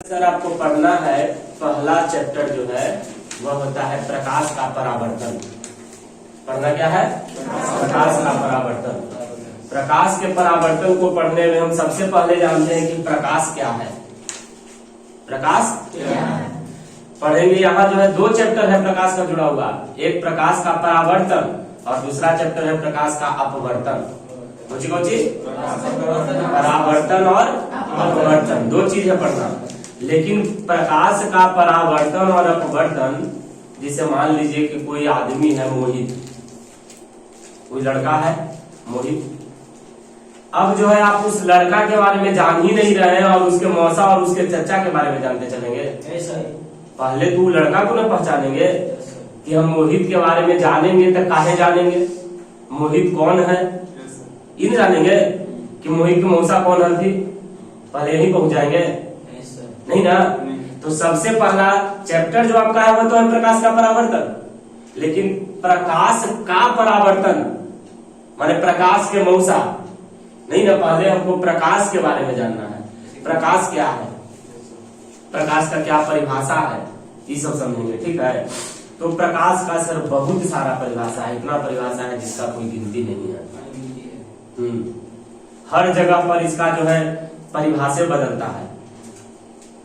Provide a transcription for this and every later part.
Sir आपको पढ़ना है पहला चैप्टर जो है वह होता है प्रकाश का परावर्तन। पढ़ना क्या है? प्रकाश का परावर्तन। प्रकाश के परावर्तन को पढ़ने में हम सबसे पहले जानते हैं कि प्रकाश क्या है। प्रकाश क्या है पढ़ेंगे। यहाँ जो है दो चैप्टर है प्रकाश का जुड़ा हुआ, एक प्रकाश का परावर्तन और दूसरा चैप्टर है प्रकाश का अपवर्तन। कौन-सी परावर्तन और अपवर्तन, दो चीज है पढ़ना। लेकिन प्रकाश का परावर्तन और अपवर्तन, जिसे मान लीजिए कि कोई आदमी है मोहित, कोई लड़का है मोहित, अब जो है आप उस लड़का के बारे में जान ही नहीं रहे हैं और उसके मौसा और उसके चचा के बारे में जानते चलेंगे। पहले तो लड़का को न पहचानेंगे कि हम मोहित के बारे में जानेंगे तो काहे जानेंगे, मोहित कौन है इन जानेंगे कि मोहित की मौसा कौन है थी, पहले यही पहुंच जाएंगे नहीं ना। तो सबसे पहला चैप्टर जो आपका है वो तो है प्रकाश का परावर्तन। लेकिन प्रकाश का परावर्तन माने प्रकाश के मौसा नहीं ना, पहले हमको प्रकाश के बारे में जानना है। प्रकाश क्या है, प्रकाश का क्या परिभाषा है, ये सब समझेंगे। ठीक है। तो प्रकाश का सर बहुत सारा परिभाषा है, इतना परिभाषा है जिसका कोई गिनती नहीं है। हर जगह पर इसका जो है परिभाषा बदलता है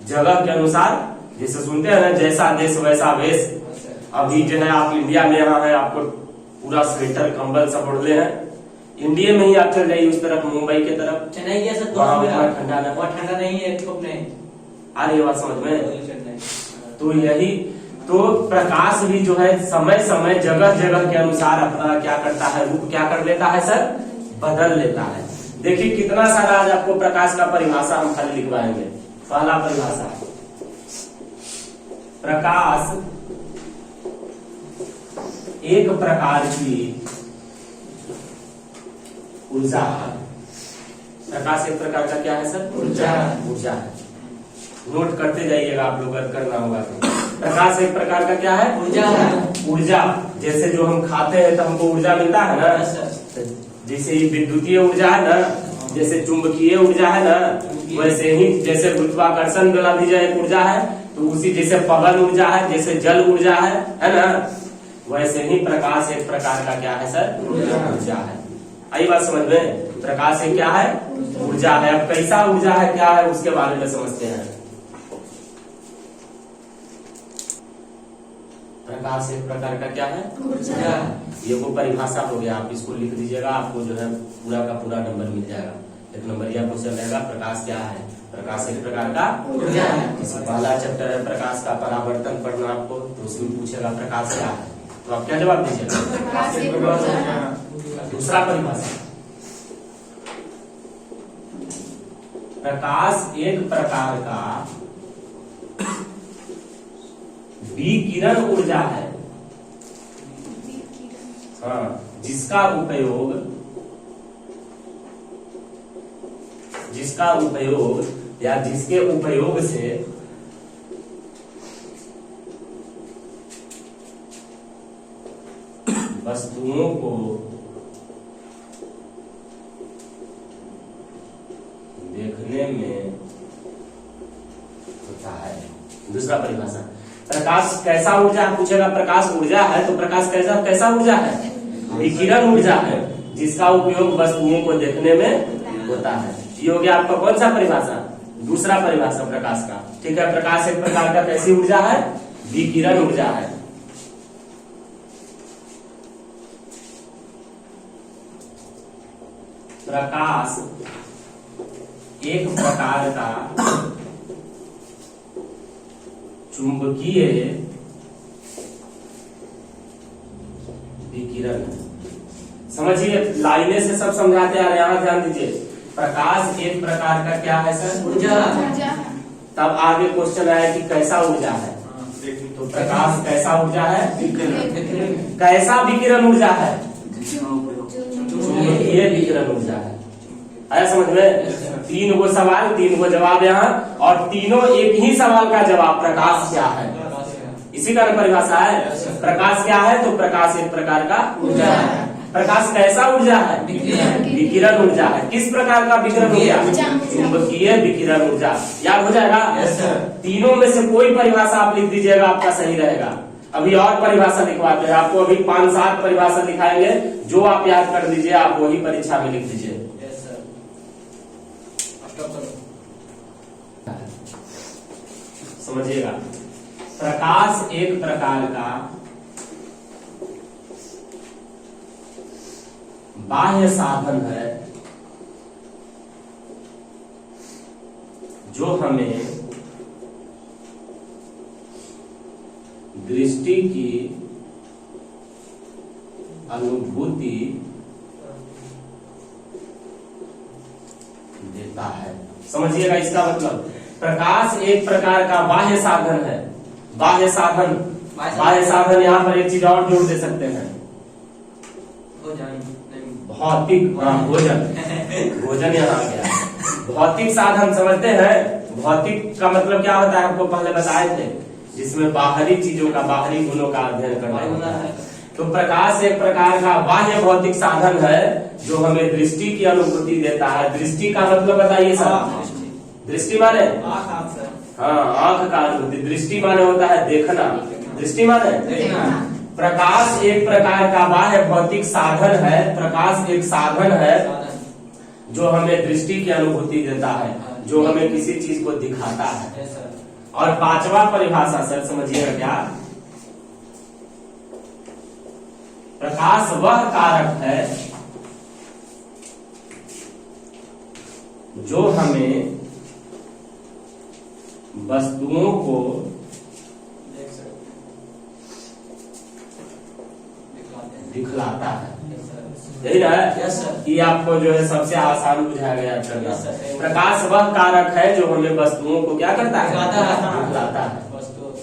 जगह के अनुसार। जैसे सुनते हैं ना, जैसा देश वैसा वेश। अभी जो है आप इंडिया में यहाँ है, आपको पूरा स्वेटर कंबल सब ओढ़ले हैं। इंडिया में ही आप चल जाइए उस तरफ, मुंबई के तरफ, चेन्नई जैसा ठंडा नहीं है, धूप नहीं आ रही है बात समझ में। तो यही तो प्रकाश भी जो है समय समय जगह जगह के अनुसार अपना क्या करता है, रूप क्या कर लेता है सर, बदल लेता है। देखिए कितना सारा आज आपको प्रकाश का परिभाषा हम खाली लिखवाएंगे। पहला परिभाषा, प्रकाश एक प्रकार की ऊर्जा है। प्रकाश एक प्रकार का क्या है सर, ऊर्जा। ऊर्जा है, नोट करते जाइएगा आप लोग, करना होगा तो। प्रकाश एक प्रकार का क्या है, ऊर्जा है। ऊर्जा जैसे जो हम खाते हैं तो हमको ऊर्जा मिलता है ना, जैसे ये विद्युतीय ऊर्जा है ना, जैसे चुंबकीय ऊर्जा है ना, वैसे ही जैसे गुरुत्वाकर्षण वाला भी जो एक ऊर्जा है, तो उसी जैसे पवन ऊर्जा है, जैसे जल ऊर्जा है ना, वैसे ही प्रकाश एक प्रकार का क्या है सर, ऊर्जा है। आई बात समझ में। प्रकाश एक क्या है, ऊर्जा है। अब कैसा ऊर्जा है, क्या है, उसके बारे में समझते हैं। प्रकाश एक प्रकार का क्या है, ऊर्जा। ये वो परिभाषा हो गया, आप इसको लिख दीजिएगा, आपको जो है पूरा का पूरा नंबर मिल जाएगा। एक नंबरिया क्वेश्चन रहेगा, प्रकाश क्या है, प्रकाश एक प्रकार का ऊर्जा है। पहला चैप्टर है प्रकाश का परावर्तन पढ़ना आपको, तो उसमें पूछेगा प्रकाश क्या है, तो आप क्या जवाब दीजिएगा। दूसरा परिभाषा, प्रकाश एक प्रकार का विकिरण ऊर्जा है। हाँ, जिसका उपयोग या जिसके उपयोग से वस्तुओं को देखने में होता है। दूसरा परिभाषा, प्रकाश कैसा ऊर्जा है, पूछेगा प्रकाश ऊर्जा है तो प्रकाश कैसा ऊर्जा है, विकिरण ऊर्जा है, जिसका उपयोग वस्तुओं को देखने में होता है। ये हो गया आपका कौन सा परिभाषा, दूसरा परिभाषा प्रकाश का। ठीक है। प्रकाश एक प्रकार का कैसी ऊर्जा है, विकिरण ऊर्जा है। प्रकाश एक प्रकार का चुंबकीय विकिरण। समझिए, लाइने से सब समझाते आ रहे हैं, यहाँ ध्यान दीजिए। प्रकाश एक प्रकार का क्या है सर, ऊर्जा। तब आगे क्वेश्चन आया कि कैसा ऊर्जा है, तो प्रकाश कैसा ऊर्जा है, कैसा विकिरण ऊर्जा है, चुंबकीय विकिरण ऊर्जा है। आया समझ में। तीन गो सवाल, तीन गो जवाब यहाँ, और तीनों एक ही सवाल का जवाब, प्रकाश क्या है, इसी का परिभाषा है। प्रकाश क्या है, तो प्रकाश एक प्रकार का ऊर्जा है। प्रकाश कैसा ऊर्जा है? विकिरण ऊर्जा है। किस प्रकार का विकिरण ऊर्जा? चुंबकीय विकिरण ऊर्जा। याद हो जाएगा? Yes sir. तीनों में से कोई परिभाषा आप लिख दीजिएगा, आपका सही रहेगा। अभी और परिभाषा लिखवाते हैं आपको, अभी 5-7 परिभाषा दिखाएंगे, जो आप याद कर लीजिए आप वही परीक्षा में लिख दीजिए। Yes sir. स्टॉप करो। समझिएगा, प्रकाश एक प्रकार का बाह्य साधन है जो हमें दृष्टि की अनुभूति देता है। समझिएगा इसका मतलब, प्रकाश एक प्रकार का बाह्य साधन है। बाह्य साधन, बाह्य साधन यहाँ पर एक चीज और जोड़ दे सकते हैं, भौतिक। भोजन, भोजन यहाँ आ गया। भौतिक साधन समझते हैं? भौतिक का मतलब क्या होता है हमको पहले बताए थे, जिसमें बाहरी चीजों का, बाहरी गुणों का अध्ययन करना होता है। तो प्रकाश एक प्रकार का बाह्य भौतिक साधन है जो हमें दृष्टि की अनुभूति देता है। दृष्टि का मतलब बताइए सर? दृष्टि माने हाँ, आंख का अनुभूति। दृष्टि माने होता है देखना। दृष्टि माने देखना। प्रकाश एक प्रकार का बाह्य भौतिक साधन है। प्रकाश एक साधन है जो हमें दृष्टि की अनुभूति देता है, जो हमें किसी चीज को दिखाता है। और 5वां परिभाषा सर समझिएगा क्या? प्रकाश वह कारक है जो हमें वस्तुओं को दिखलाता है। यही ना? Yes sir. ये आपको जो है सबसे आसान बुझाया गया करना। प्रकाश वह कारक है जो हमें वस्तुओं को क्या करता है? दिखलाता है।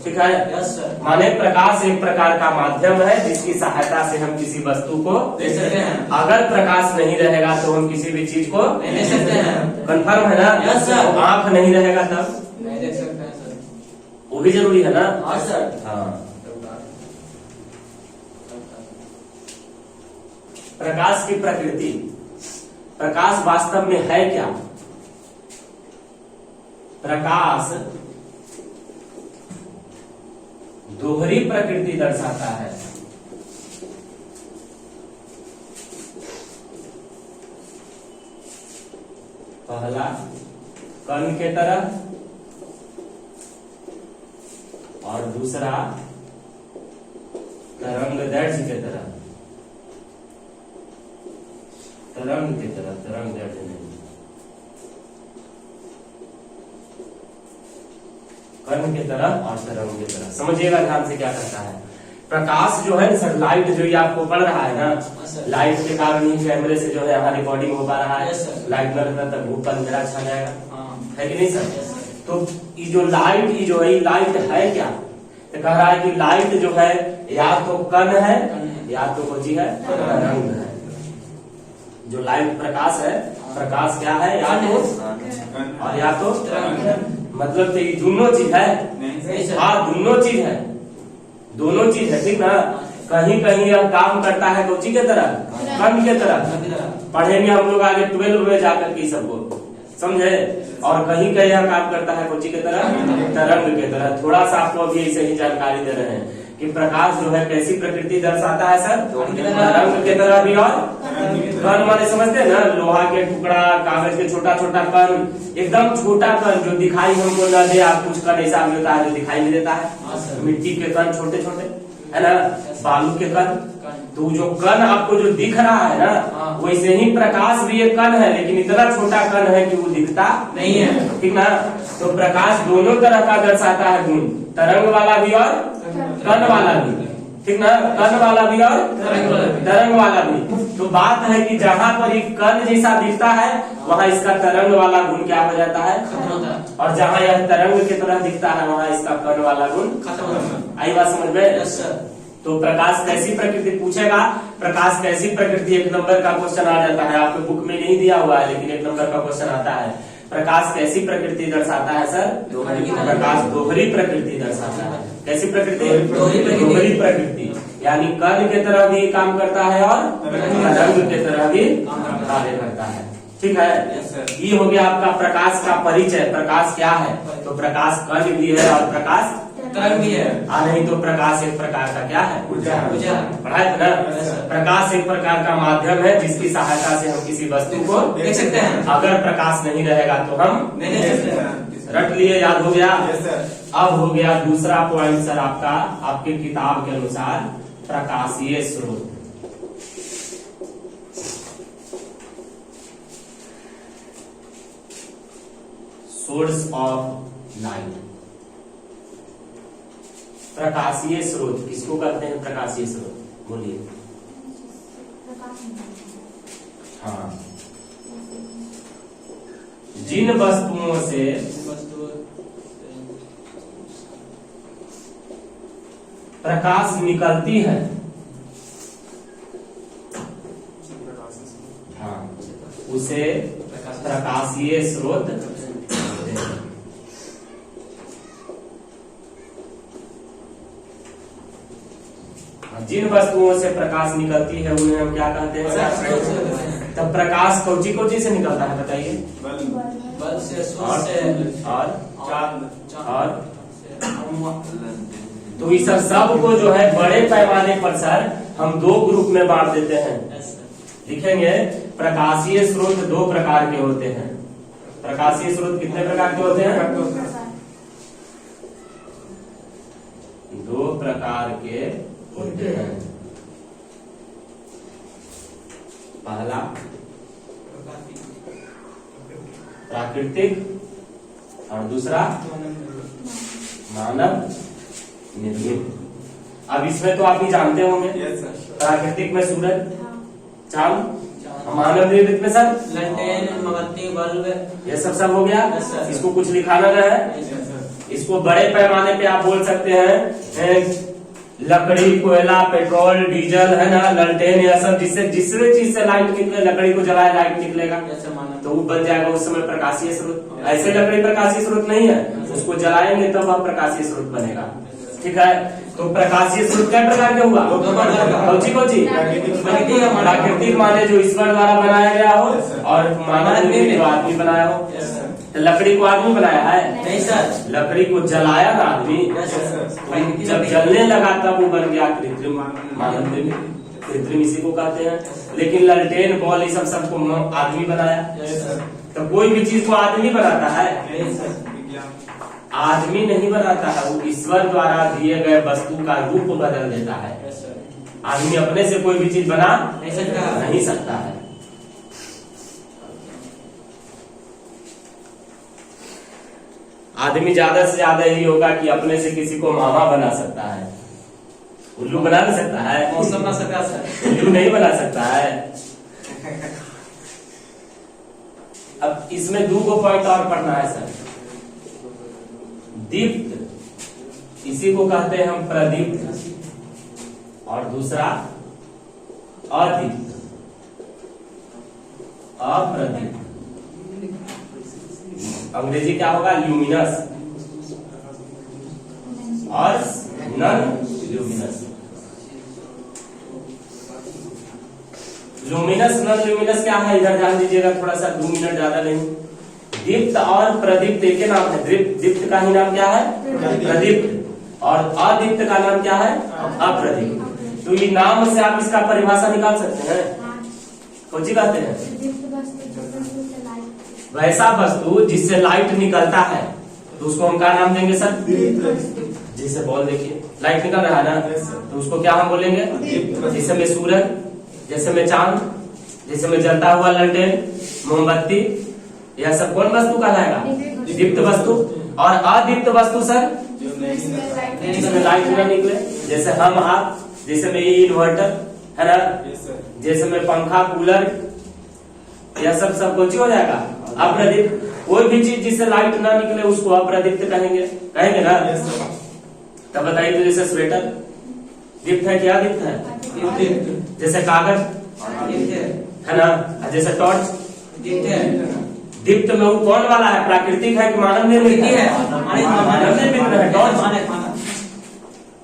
ठीक है? Yes sir. माने प्रकाश एक प्रकार का माध्यम है जिसकी सहायता से हम किसी वस्तु को देख सकते हैं। अगर प्रकाश नहीं रहेगा तो हम किसी भी चीज को नहीं देख सकते हैं। कंफर्म है ना? Yes sir. तो आंख नहीं रहेगा तब नहीं देख सकते हैं सर। वो भी जरूरी है ना? हाँ सर। हाँ। प्रकाश की प्रकृति, प्रकाश वास्तव में है क्या? प्रकाश दोहरी प्रकृति दर्शाता है। पहला कण के तरह और दूसरा तरंगदैर्घ्य के तरह। तरंग की तरह, तरंग दैर्घ्य नहीं, कण की तरह और तरंग की तरह। समझिएगा ध्यान से क्या करता है। प्रकाश जो है सर, लाइट जो ये आपको पड़ रहा है ना, लाइट के कारण ही कैमरे से जो है यहाँ रिकॉर्डिंग हो पा रहा है। लाइट न रहता तब धूप अंधेरा छा जाएगा, है कि नहीं सर? तो ये जो लाइट, ये जो है लाइट है क्या? तो कह रहा है कि लाइट जो है या तो कण है या तो कोची है, तरंग है। जो लाइट प्रकाश है, प्रकाश क्या है? या तो और या तो मतलब तो ये दोनों चीज है। हाँ, दोनों चीज है, दोनों चीज है। ठीक ना? कहीं कहीं यह काम करता है कोची के तरह, कण के तरह। पढ़ेंगे हम लोग आगे 12 में जाकर के सबको, समझे? और कहीं कहीं यह काम करता है कोची के तरह, तरंग के तरह। थोड़ा सा आपको अभी ऐसे ही जानकारी दे रहे हैं कि प्रकाश जो है कैसी प्रकृति दर्शाता है सर? तरंग के तरह भी। और कण वाले समझते हैं ना, लोहा के टुकड़ा, कागज के छोटा छोटा कण, एकदम छोटा कण जो दिखाई हमको न दे। आप कुछ कण ऐसा भी होता है जो दिखाई नहीं देता है, मिट्टी के कण छोटे छोटे, है ना, बालू के कण। तो जो कण आपको जो दिख रहा है ना, वैसे ही प्रकाश भी एक कण है, लेकिन इतना छोटा कण है कि वो दिखता नहीं है। ठीक ना? तो प्रकाश दोनों तरह का दर्शाता है गुण, तरंग वाला भी और कण वाला भी। ठीक ना? कण वाला भी और तरंग वाला भी। तो बात है कि जहाँ पर एक कण जैसा दिखता है वहाँ इसका तरंग वाला गुण क्या हो जाता है? और जहाँ यह तरंग की तरह दिखता है वहाँ इसका कण वाला गुण खत्म हो जाता है। आई बात समझ में? तो प्रकाश कैसी प्रकृति पूछेगा, प्रकाश कैसी प्रकृति 1 नंबर का क्वेश्चन आ जाता है। आपको बुक में नहीं दिया हुआ है लेकिन 1 नंबर का क्वेश्चन आता है। प्रकाश कैसी प्रकृति दर्शाता है सर? प्रकाश दोहरी प्रकृति दर्शाता है। कैसी प्रकृति? दोहरी प्रकृति। यानी कण की तरह भी काम करता है और तरंग की तरह भी कार्य करता है। ठीक है, ये हो गया आपका प्रकाश का परिचय। प्रकाश क्या है? तो प्रकाश कण भी है और प्रकाश तरंग भी है। नहीं तो प्रकाश एक प्रकार का क्या है? ऊर्जा। पढ़ा है ना? प्रकाश एक प्रकार का माध्यम है जिसकी सहायता से हम किसी वस्तु को देख सकते हैं। अगर प्रकाश नहीं रहेगा तो हम नहीं देख सकते। रट लिए, याद हो गया। अब हो गया दूसरा पॉइंट सर आपका, आपके किताब के अनुसार प्रकाशीय स्रोत। Source of light. प्रकाशीय स्रोत किसको कहते हैं? प्रकाशीय स्रोत बोलिए। हाँ, जिन वस्तुओं से प्रकाश निकलती है, हाँ, उसे प्रकाशीय स्रोत कहते हैं। जिन वस्तुओं से प्रकाश निकलती है उन्हें हम क्या कहते हैं? तब प्रकाश कौची से निकलता है बताइए? बल से, सूर्य से और और तो इस सब को जो है बड़े पैमाने पर सर हम दो ग्रुप में बांट देते हैं। लिखेंगे प्रकाशीय स्रोत दो प्रकार के होते हैं। प्रकाशीय स्रोत कितने प्रकार के होते हैं? दो प्रकार के होते हैं। पहला प्राकृतिक और दूसरा मानव निर्मित। अब इसमें तो आप ही जानते होंगे, प्राकृतिक में सूरज, चांद, मानव निर्मित में सर लंटेन, मोमबत्ती, बल्ब, ये सब हो गया। इसको कुछ लिखाना न है। इसको बड़े पैमाने पे आप बोल सकते हैं लकड़ी, कोयला, पेट्रोल, डीजल, है ना, ललटेन, यह सब जिससे जिससे चीज से लाइट निकले, लकड़ी को जलाए लाइट निकलेगा तो वो बन जाएगा उस समय प्रकाशीय स्रोत। ऐसे लकड़ी प्रकाशीय स्रोत नहीं है, उसको जलाएंगे तब वह प्रकाशीय स्रोत बनेगा। ठीक है, तो प्रकाशीय स्रोत क्या प्रकार के हुआ? कौची प्राकृतिक माने जो ईश्वर द्वारा बनाया गया हो, और मानव निर्मित जो आदमी बनाया हो। तो लकड़ी को आदमी बनाया है? नहीं सर, लकड़ी को जलाया ना आदमी, जब जलने लगा तब वो बन गया कृत्रिम, मानव निर्मित। कृत्रिम इसी को कहते हैं। लेकिन ललटेन, बॉल, ये सब सबको आदमी बनाया। तो कोई भी चीज को आदमी बनाता है? आदमी नहीं बनाता है, वो ईश्वर द्वारा दिए गए वस्तु का रूप बदल देता है। आदमी अपने से कोई भी चीज बना नहीं सकता है। आदमी ज्यादा से ज्यादा यही होगा कि अपने से किसी को मामा बना सकता है। उल्लू बना नहीं सकता है, मौसम बना सकता है, उल्लू नहीं बना सकता है। अब इसमें दो को पॉइंट और पढ़ना है सर। दीप्त, इसी को कहते हैं हम प्रदीप्त, और दूसरा अदीप्त, अप्रदीप्त। अंग्रेजी क्या होगा? ल्यूमिनस और non luminous. Luminous non luminous क्या है इधर ध्यान दीजिएगा थोड़ा सा, 2 मिनट ज्यादा नहीं। दीप्त और प्रदीप्त एक ही नाम है। दीप्त का ही नाम क्या है? प्रदीप्त। और अदीप्त का नाम क्या है? अप्रदीप्त। तो ये नाम से आप इसका परिभाषा निकाल सकते हैं। कौन सी कहते हैं? वैसा वस्तु जिससे लाइट निकलता है तो उसको हम क्या नाम देंगे सर? जैसे बॉल देखिए लाइट निकल रहा है ना, तो उसको क्या हम बोलेंगे? जैसे में सूरज, जैसे में चांद, जैसे में जलता हुआ ललटेन, मोमबत्ती, यह सब कौन वस्तु कहलाएगा? दीप्त वस्तु। और अदीप्त वस्तु सर जिसमें लाइट न निकले, जैसे हम आप, जैसे में इन्वर्टर है ना, जैसे में पंखा, कूलर, यह सब कौन सी हो जाएगा? अप्रदीप्त। कोई भी चीज जिससे लाइट ना निकले उसको अप्रदीप्त कहेंगे ना। तब बताइए, तो जैसे स्वेटर दीप्त है क्या? दीप्त है। जैसे कागज है ना, जैसे टॉर्च दीप्त में वो कौन वाला है? प्राकृतिक है कि मानव निर्मित है? मानव निर्मित है।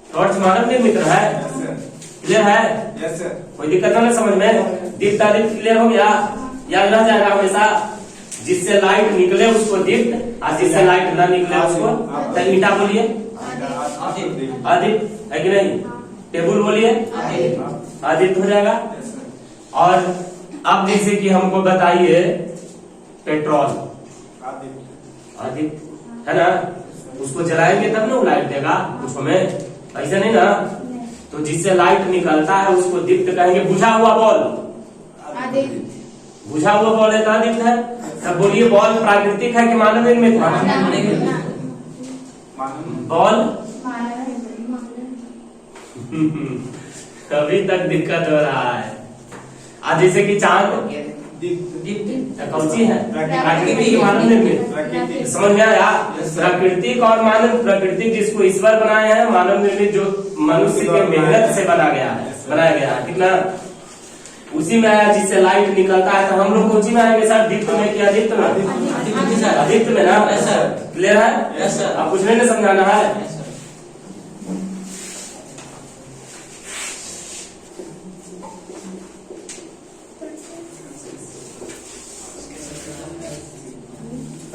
टॉर्च मानव निर्मित है। क्लियर है? Yes sir. कोई दिक्कत ना समझ में? दीप्त आदित्य क्लियर हो गया? याद रह जाएगा हमेशा, जिससे लाइट निकले उसको दीप्त और जिससे लाइट ना निकले उसको ईटा बोलिए। आदित्य है कि नहीं? टेबुल बोलिए आदित्य हो जाएगा। और अब जैसे कि हमको बताइए पेट्रोल आदित्य है ना, उसको जलाएंगे तब ना वो लाइट देगा कुछ में, ऐसा नहीं ना। तो जिससे लाइट निकलता है उसको दीप्त कहेंगे। बुझा हुआ बॉल, बुझा हुआ बॉल है तो आदित्य है। तब बोलिए बॉल प्राकृतिक है कि मानव निर्मित है? बॉल कभी तक दिक्कत हो रहा है। आज जैसे कि चांद कौन सी है? प्राकृतिक की मानव निर्मित? समझ में आया? प्राकृतिक और मानव। प्राकृतिक जिसको ईश्वर बनाए हैं, मानव निर्मित जो मनुष्य के मेहनत से बनाया गया है, ठीक ना। उसी में आया जिससे लाइट निकलता है। तो हम लोग उसी में आएंगे सर, दीप्त में कि आदित्य में? आदित्य में ना सर। क्लियर है? आप कुछ नहीं समझाना है।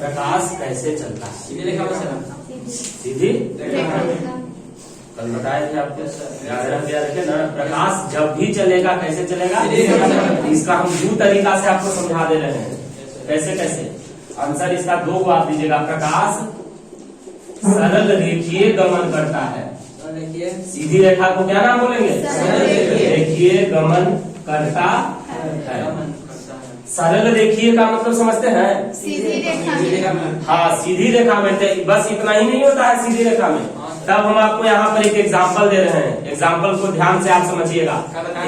प्रकाश कैसे चलता है? सीधी रेखा में सर। सीधी कल बताए थे आपको, याद रख दिया रखे ना। प्रकाश जब भी चलेगा कैसे चलेगा? इसका हम दो तरीका से आपको समझा दे रहे हैं। कैसे कैसे? आंसर इसका दो को आप दीजिएगा। प्रकाश सरल रेखीय गमन करता है। सीधी रेखा को क्या नाम बोलेंगे? रेखीय गमन करता है। सरल रेखीय का मतलब समझते हैं? सीधी रेखा में। हाँ, सीधी रेखा में। बस इतना ही नहीं होता है सीधी रेखा में। तब हम आपको यहाँ पर एक एग्जाम्पल दे रहे हैं। एग्जाम्पल को ध्यान से आप समझिएगा।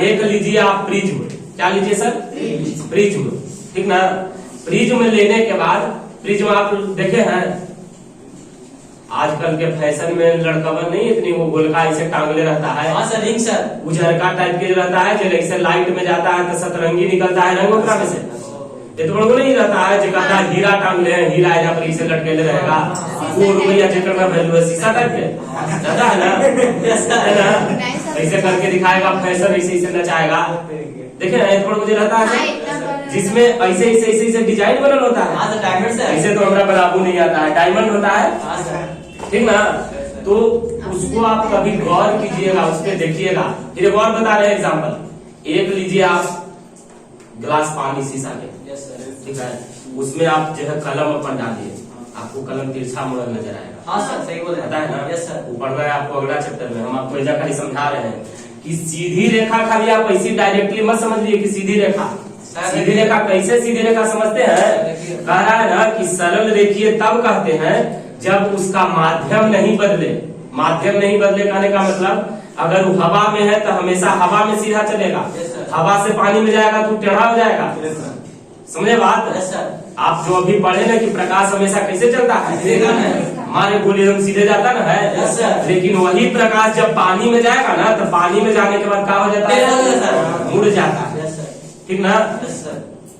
एक लीजिए आप प्रिज्म। क्या लीजिए सर? प्रिज्म, ठीक ना। प्रिज्म लेने के बाद, प्रिज्म आप देखे हैं आजकल के फैशन में लड़कवन नहीं इतनी वो गोलका ऐसे टांगले रहता है। हाँ सर, रिंग सर। उजरका टाइप के रहता है, जो ऐसे लाइट में जाता है तो सतरंगी निकलता है रंग ओकरा में से। ये तो बड़ो नहीं रहता है, जो कहता है हीरा टांग ले, हीरा जहाँ पर इसे लटकेले रहेगा, वो रुपया जेकर में वैल्यू है, शीशा टाइप के रहता है ना, है ना। ऐसे करके दिखाएगा, फैशन ऐसे ऐसे नचाएगा। देखे ना, थोड़ा मुझे रहता है जिसमें ऐसे ऐसे ऐसे ऐसे डिजाइन बनल होता है। हाँ सर, डायमंड सर। ऐसे तो हमारा बराबू नहीं आता है, डायमंड होता है, ठीक ना। तो उसको आप कभी गौर कीजिएगा, उस पर देखिएगा। फिर एक और बता रहे हैं एग्जाम्पल। एक लीजिए आप गिलास पानी शीशा के, ठीक है, उसमें आप जो है कलम अपन डालिए, आपको कलम तिरछा मुड़ल नजर आएगा। हाँ सर, सही बोल रहे हैं। पता है ना? Yes sir. वो पढ़ रहा है आपको अगला चैप्टर में। हम आपको ऐसा खाली समझा रहे हैं कि सीधी रेखा खाली आप ऐसी डायरेक्टली मत समझिए कि सीधी रेखा। सीधी रेखा कैसे सीधी रेखा समझते हैं? कह रहा है ना कि सरल रेखीय तब कहते हैं जब उसका माध्यम नहीं बदले। माध्यम नहीं बदले कहने का मतलब, अगर वो हवा में है तो हमेशा हवा में सीधा चलेगा, हवा से पानी में जाएगा तो टेढ़ा हो जाएगा। समझे बात? आप जो अभी पढ़े ना कि प्रकाश हमेशा कैसे चलता है, हमारे गोली हम सीधे जाता ना है, लेकिन वही प्रकाश जब पानी में जाएगा ना तो पानी में जाने के बाद क्या हो जाता है? मुड़ जाता है, ठीक ना।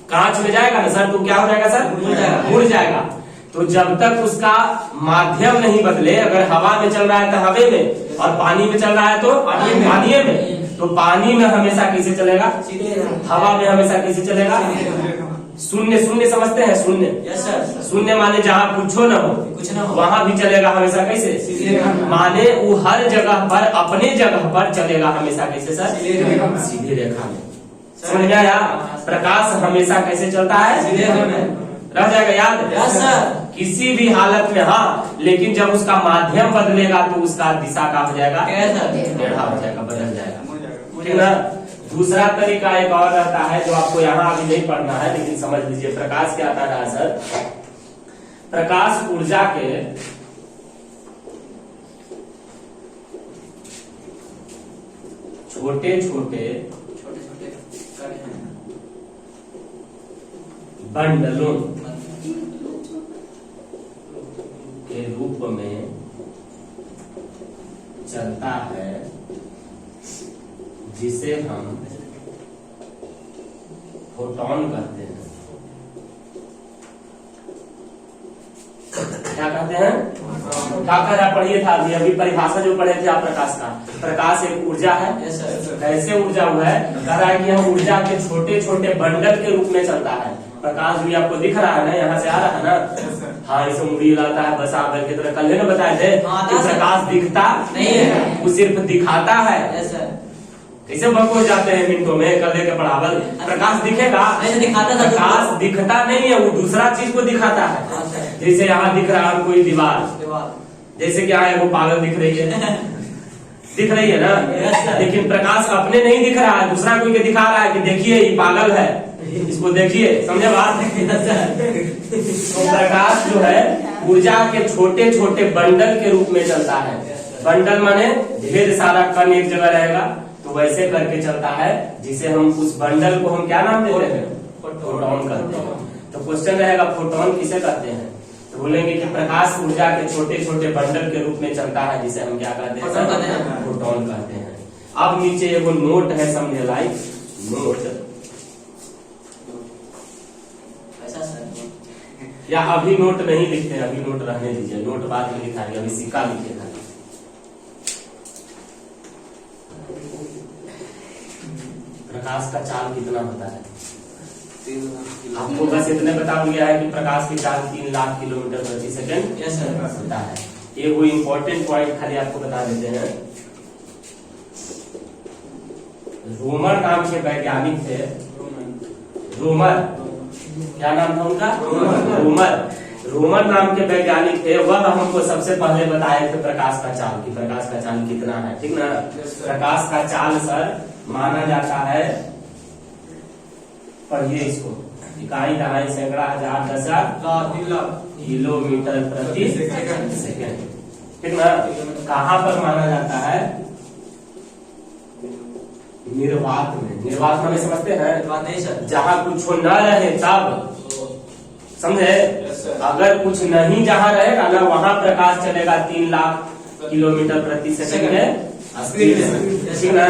कांच में जाएगा ना सर तो क्या हो जाएगा सर? मुड़ जाएगा। तो जब तक उसका माध्यम नहीं बदले, अगर हवा में चल रहा है तो हवे में, और पानी में चल रहा है तो पानी में, तो पानी में हमेशा कैसे चलेगा? हवा में हमेशा कैसे चलेगा? शून्य। शून्य समझते हैं? शून्य, शून्य माने जहाँ कुछ न हो वहाँ भी चलेगा हमेशा। कैसे? माने वो हर जगह पर अपने जगह पर चलेगा हमेशा। कैसे सर? सीधी रेखा में। समझ में आया? प्रकाश हमेशा कैसे चलता है? सीधी रेखा में। रह जाएगा याद? Yes sir. किसी भी हालत में, हाँ, लेकिन जब उसका माध्यम बदलेगा तो उसका दिशा का हो जाएगा? टेढ़ा हो जाएगा, बदल जाएगा, ठीक ना। दूसरा तरीका एक और रहता है जो आपको यहाँ अभी नहीं पढ़ना है, लेकिन समझ लीजिए। प्रकाश क्या आता है सर? प्रकाश ऊर्जा के छोटे छोटे बंडलों के रूप में चलता है, जिसे हम फोटोन कहते हैं। क्या कहते हैं? क्या कह रहा पढ़िए था अभी परिभाषा जो पढ़े थे आप प्रकाश का। प्रकाश एक ऊर्जा है। Yes sir. कैसे ऊर्जा हुआ है, कह रहा है कि हम ऊर्जा के छोटे छोटे बंडल के रूप में चलता है। प्रकाश भी आपको दिख रहा है ना, यहाँ से आ रहा है ना। हाँ, इसे मुड़ी लाता है बस आकर की तरह। कल ने बताए थे कि प्रकाश दिखता नहीं है, वो सिर्फ दिखाता है। Yes sir. कैसे भग हो जाते हैं मिनटों में कल के पढ़ावल। प्रकाश दिखेगा, नहीं दिखाता था। प्रकाश दिखता नहीं है, वो दूसरा चीज को दिखाता है। हाँ सर। जैसे यहाँ दिख रहा है कोई दीवार, दीवार। जैसे क्या है वो पागल दिख रही है दिख रही है ना। लेकिन प्रकाश अपने नहीं दिख रहा है, दूसरा कोई के दिखा रहा है कि देखिए ये पागल है, इसको देखिए। समझे बात। तो प्रकाश जो है ऊर्जा के छोटे छोटे बंडल के रूप में चलता है। बंडल माने ढेर सारा कण एक जगह रहेगा, तो वैसे करके चलता है, जिसे हम उस बंडल को हम क्या नाम देते हैं, फोटोन कहते हैं। तो क्वेश्चन रहेगा फोटोन किसे कहते हैं, तो बोलेंगे कि प्रकाश ऊर्जा के छोटे छोटे बंडल के रूप में चलता है, जिसे हम क्या कहते हैं, फोटोन कहते हैं। अब नीचे एगो नोट है, समझे लाइक नोट, ऐसा सर। या अभी नोट नहीं लिखते, अभी नोट रहने दीजिए, नोट बाद में लिखा है, अभी सिक्का लिखे था। प्रकाश का चाल कितना होता है, आपको बस इतने बता दिया है कि प्रकाश की चाल 3 लाख किलोमीटर प्रति सेकंड यस सर। होता है। ये वो इम्पोर्टेंट पॉइंट खाली आपको बता देते हैं। रोमर नाम के वैज्ञानिक थे, रोमर, क्या नाम था उनका, रोमर नाम के वैज्ञानिक थे। वह हमको सबसे पहले बताए थे प्रकाश का चाल, कि प्रकाश का चाल कितना है, ठीक ना। प्रकाश का चाल सर माना जाता है, पढ़िए इसको, इकाई दहाई सैकड़ा हजार दशक किलोमीटर प्रति सेकंड, ठीक ना। कहाँ पर माना जाता है, निर्वात में। निर्वात में समझते हैं, नहीं सर। जहाँ कुछ न रहे तब, समझे। अगर कुछ नहीं जहाँ रहेगा ना, वहाँ प्रकाश चलेगा 3 लाख किलोमीटर प्रति सेकंड में स्पीड में, ठीक ना।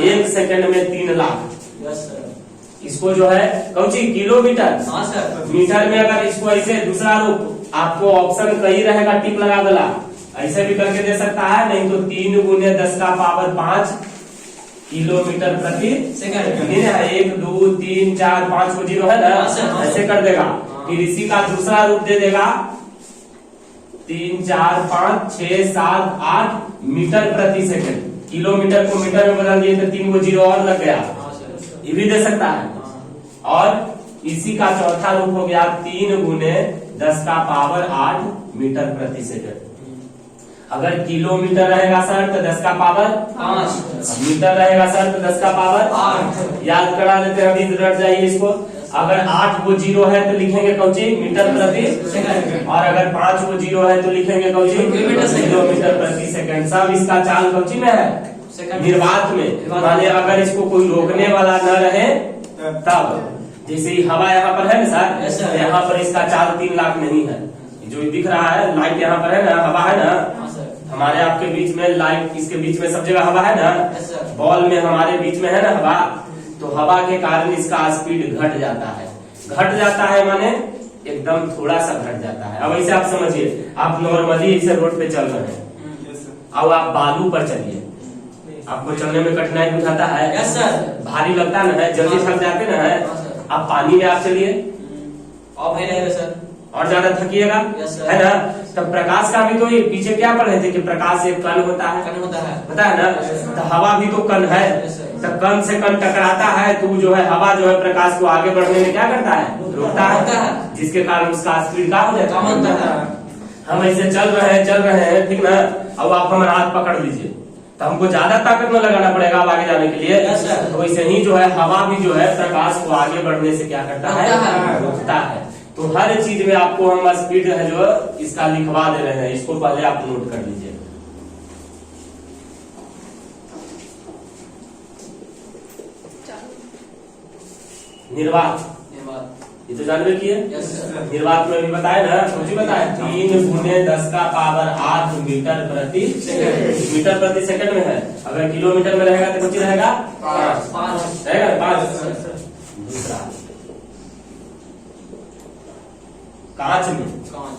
1 सेकंड में 3 लाख। Yes sir. इसको जो है कौची किलोमीटर, हाँ सर। मीटर में अगर इसको ऐसे दूसरा रूप, आपको ऑप्शन कहीं रहेगा, टिक लगा देला, ऐसे भी करके दे सकता है, नहीं तो 3 × 10⁵ किलोमीटर प्रति सेकंड। 1 2 3 4 5 को 0 है ना, ऐसे कर देगा। फिर इसी का दूसरा रूप दे देगा 3 4 5 6 7 8 मीटर प्रति सेकंड। किलोमीटर को मीटर में बदल दिए तो 3 को 0 और लग गया, ये भी दे सकता है। और इसी का चौथा रूप हो गया 3 × 10⁵ मीटर प्रति सेकंड। अगर किलोमीटर रहेगा सर तो 10⁵ मीटर रहेगा सर तो 10⁵ याद करा देते हैं, अभी रट जाइए इसको। अगर 8 को 0 है तो लिखेंगे कौची, मीटर प्रति सेकंड, और अगर 5 को 0 है तो लिखेंगे कौची, किलोमीटर प्रति सेकंड। सब इसका चाल कौची में है, निर्वात में। माने अगर इसको कोई रोकने वाला न रहे तब, जैसे ही हवा यहाँ पर है ना सर, यहाँ पर इसका चाल 3 लाख नहीं है। जो दिख रहा है लाइट यहाँ पर है ना, हवा है ना, हमारे आपके बीच में लाइट, इसके बीच में सब जगह हवा है ना, बॉल में हमारे बीच में है ना हवा, तो हवा के कारण इसका स्पीड घट जाता है। घट जाता है माने एकदम थोड़ा सा घट जाता है। अब ऐसे आप समझिए, आप नॉर्मली इसे रोड पे चल रहे हैं, अब आप बालू पर चलिए, आपको चलने में कठिनाई बुझाता है, यस सर, भारी लगता ना है, जल्दी थक जाते ना है। आप पानी में आप चलिए और भाई रहेगा सर, और ज्यादा थकिएगा, है ना। तब प्रकाश का भी तो ये पीछे क्या पढ़े थे कि प्रकाश एक कण होता है, पता है ना। तो हवा भी तो कण है, तो कण से कण टकराता है, तो जो है हवा जो है प्रकाश को आगे बढ़ने में क्या करता है, रोकता है, जिसके कारण उसका स्पीड का हो जाता है। हम ऐसे चल रहे हैं, ठीक ना। अब आप हमारा हाथ पकड़ लीजिए, तो हमको ज्यादा ताकत न लगाना पड़ेगा अब आगे जाने के लिए। तो वैसे ही जो है हवा भी जो है प्रकाश को आगे बढ़ने से क्या करता है, रोकता है। तो हर चीज में आपको हम स्पीड है जो इसका लिखवा दे रहे हैं, इसको पहले आप नोट कर लीजिए। निर्वात, ये तो जानवे की है। निर्वात में भी बताया ना, कुछ बताया 3 × 10⁸ मीटर प्रति सेकंड। मीटर प्रति सेकंड में है, अगर किलोमीटर में रहेगा तो कुछ रहेगा 5 रहेगा 5। दूसरा कांच में,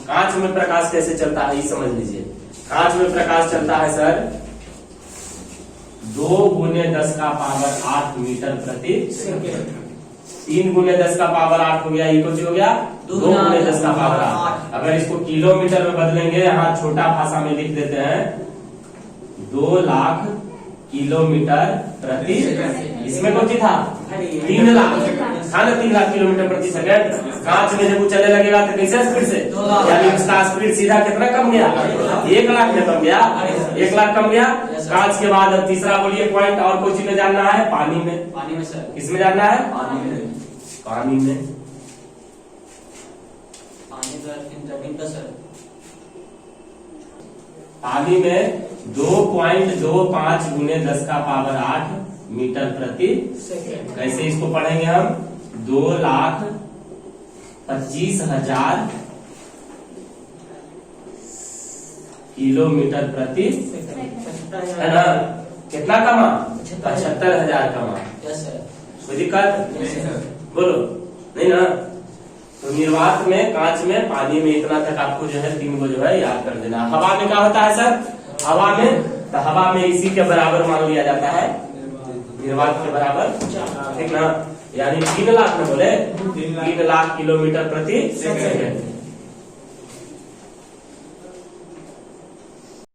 कांच में प्रकाश कैसे चलता है ये समझ लीजिए। कांच में प्रकाश चलता है सर 2 × 10⁸ मीटर प्रति सेकंड। 3 × 10⁸ हो गया, ये कुछ हो गया 2 × 10⁸। अगर इसको किलोमीटर में बदलेंगे, यहाँ छोटा भाषा में लिख देते हैं 2 लाख किलोमीटर प्रति। इसमें कौन सी था 3 लाख था ना, 3 लाख किलोमीटर प्रति सेकंड। कांच में जब वो चलने लगेगा तो कैसे स्पीड से, यानी उसका स्पीड सीधा कितना कम गया 1 लाख में कम गया, 1 लाख कम गया। कांच के बाद अब तीसरा बोलिए पॉइंट, और कोई चीज में जानना है, पानी में। पानी में सर, किसमें जानना है, पानी में। पानी में। पानी तो जमीन पर सर, पानी में 2.25 × 10⁸ मीटर प्रति सेकंड। कैसे इसको पढ़ेंगे हम, 2,25,000 किलोमीटर प्रति है ना। कितना कमा, 75,000 कमा। Yes sir. कोई दिक्कत बोलो नहीं ना। तो निर्वात में, कांच में, पानी में इतना तक आपको जो है 3 को जो है याद कर देना। हवा में क्या होता है सर, हवा में, तो हवा में इसी के बराबर मान लिया जाता है, निर्वात के बराबर, ठीक ना। यानी 3 लाख में बोले 3 लाख किलोमीटर प्रति सेकंड।